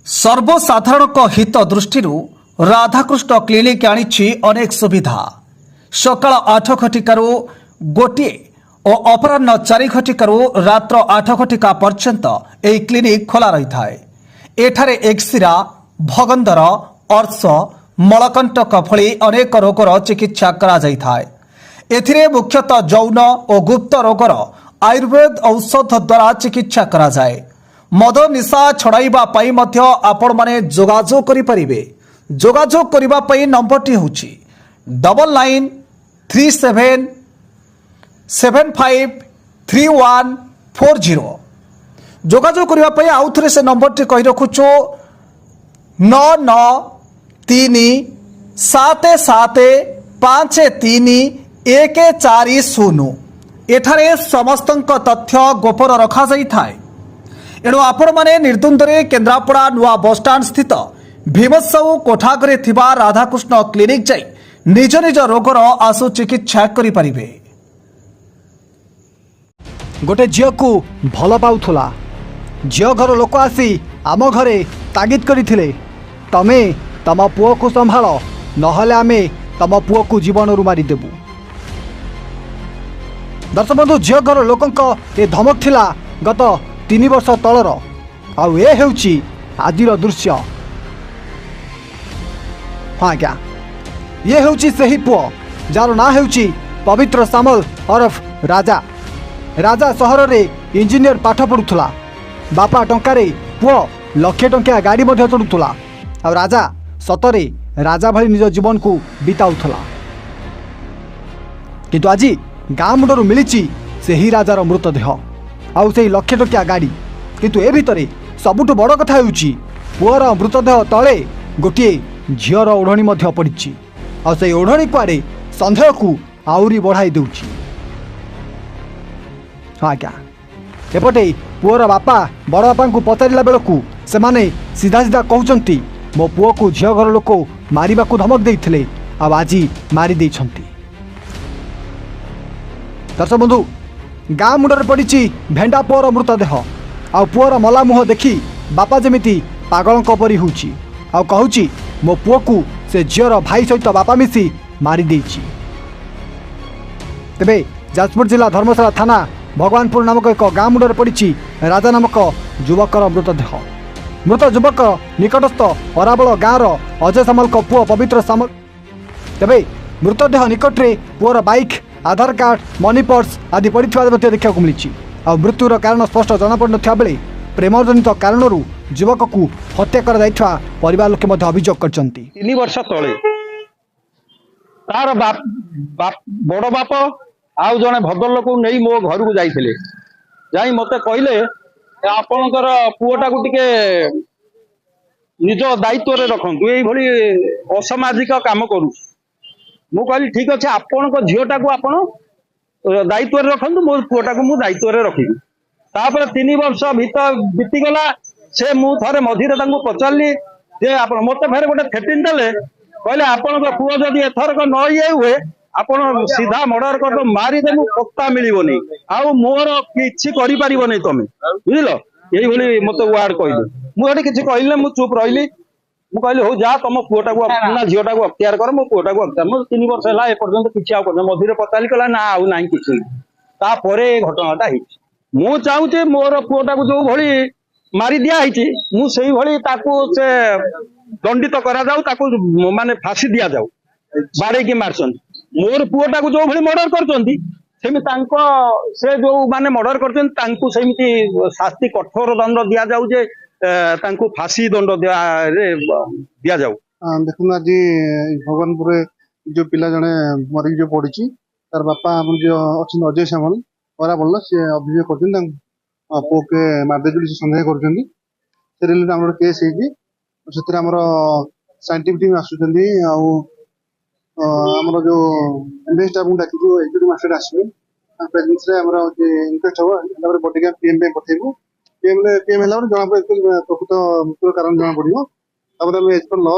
सर्वसाधारण हित दृष्टि राधाकृष्ण क्लिनिक आनी अनेक सुविधा। सकाल 8 घटिकार गोटे और अपराह 4 घटिकार रात्र 8 घटिका पर्यंत यह क्लिनिक खोला रही है। एठारे एक्सिरा, भगंदर, अर्श, मलकंटक भली अनेक रोगर चिकित्सा करा जाय थाए। एथिरे मुख्यतः जौन और गुप्त रोगर आयुर्वेद औषध द्वारा चिकित्सा करा जाए। मद निशा छड़ाइबा पई मध्य आपण माने जोगाजोग करि परिबे। जोगाजोग करिबा पई नंबरटी होछि 993757534140। जोगाजोग करिबा पई आउ थरे से नंबरटी कहि रखुछु 9937753140। एठारे समस्तंक तथ्य गोपर रखा जाई थाए। एणु आपण माने निर्द्वंद्वे केन्द्रापड़ा नुआ बसस्टाण्ड स्थित भीमसाऊ कोठाघरे थिबा राधाकृष्ण क्लिनिक जाई निज निज रोगर आशु चिकित्सा करि परिबे। गोटे झील को भल पाउथुला। झील घर लोक आसी आम घरे तागिद करथिले, तमे तम पुओ को संभाल, नहले आमे तम पुओ को जीवन रु मारी देबु। दर्शक बंधु, झील घर लोकंक ए धमक थिला गत 3 वर्ष तलर। आउ ए हेउची आजिर दृश्य। हाँ आज्ञा, ये हेउची सही पुओ जार ना हेउची पवित्र सामल ओरफ राजा। राजा सहर रे इंजीनियर पाठ पढ़ुला। बापा टंकारे पुओ लक्षे टंकिया गाड़ी मध्य चढ़ुला। आ राजा सतरे राजा भली निज जीवन को बिताउथला। किंतु आज गाँ मुंडरू मिली सही राजार मृतदेह आउ से लक्षे टंकिया गाड़ी। किंतु ए भितरे सबुठु बड़ कथा हेउची पुअर मृतदेह तले गोटे झीर ओढ़णी मध्य पड़ी। आ से ओढ़णी कुआडे संदेह को आउरी बढ़ाई देउची। हाँ आज्ञा, एपटे पुअर बापा बड़ बापा को पचारा बेलू से माने सीधा सीधा कहते मो पुओ को झील घर लोक मारिबा को धमक देइथिले, आज मारी देइछंती। दर्शक बंधु, गाँ मुंडरे पड़ी भेंडा पुअर मृतदेह। आ पुअर मला मुह देखी बापा जमिति पागलंक परी होउची। आ कहूची मो पुओ को से झीर भाई सहित बापा मिसी मारी देइची। तेबे जाजपुर जिला धर्मशाला थाना भगवानपुर नामक एक गाँ मुंडरे पड़ी राजा नामक युवकर मृतदेह। मृत युवक निकटस्थ अराबल गाँवर अजय सामल पुओ पवित्र सामल। तेबे मृतदेह निकटरे पुअर बाइक, आधार कार्ड, मनी पर्स आदि पड़ा देखा मिली। आ मृत्युर कारण स्पष्ट जनापड़ ना बेले प्रेमजनित कारण युवक को हत्या कर परिवार लोके अभियोग कर 3 वर्ष तले तार बड़ बाप आउ जड़े भद्रलोक नहीं मो घर को जाइए। जाई मते कहले आपणकर पुओटा को टिके निज दायित्व रे रखंतु, एई भली असामाजिक काम करू। मु कहली ठीक अच्छे, आपण झीटा को आपण दायित्व रे रखंतु, मो पुओटा को मु दायित्व रे रखिबी। तापर 3 वर्ष बीतीगला। से मु थरे मझिरे तांको पचारली जे आपण मते फेर गोटे थेटिन देले, कहले आपण पुओ जदि एथरक न ये हुए आपण सीधा मर्डर कर दो, मारी देमु, पत्ता मिलिबोनी, आउ मोर किछि करि परिबोनी तमे, बुझिलो। एई भली मते वार्ड कहले। मु एठी किछि कहले, मु चुप रहिली। मु कहली हो जा तुम पुओटा को ना झीटा को अख्तियार कर, मो पुओटा को अख्तियार। मो 3 वर्ष है एपर्यंत किसी आ मझिरे पचारि कला ना आउ ना किसी। तापर घटनाटा होइछि। मु चाहूचे मोर पुओटा को जो भली मारी दिया होइछि, मु सेही भली ताकू से दंडित करा जाऊ, ताकू माने फांसी दिया जाऊ। बाड़े की मारछन मोर पुओटा को जो भली मर्डर करछंती सेमी तांको से जो माने मर्डर करछन तांकू सेमिति शास्ति कठोर दंड दिया जाऊ, जे तांको फांसी दंड दिया जाऊ। देखुन आज भगवानपुर जो पिला जने मरी जो पड़ी तार बापा जो अच्छे अजय सामल परा बोल से अभियोग कर पुओ के मारदे से सन्देह कर रिलेटेड केस होमर साइंटिफिक टीम आसुच्च आमर जो इन्वेस्ट डाकी एग्जीक्यूटिव मास्टर आसवे प्रेजेंस इनक्वेस्ट हम बॉडी कैम पीएम पठेबू। पीएम जना पड़े प्रकृत मृत्यु कारण जना पड़ो। As per law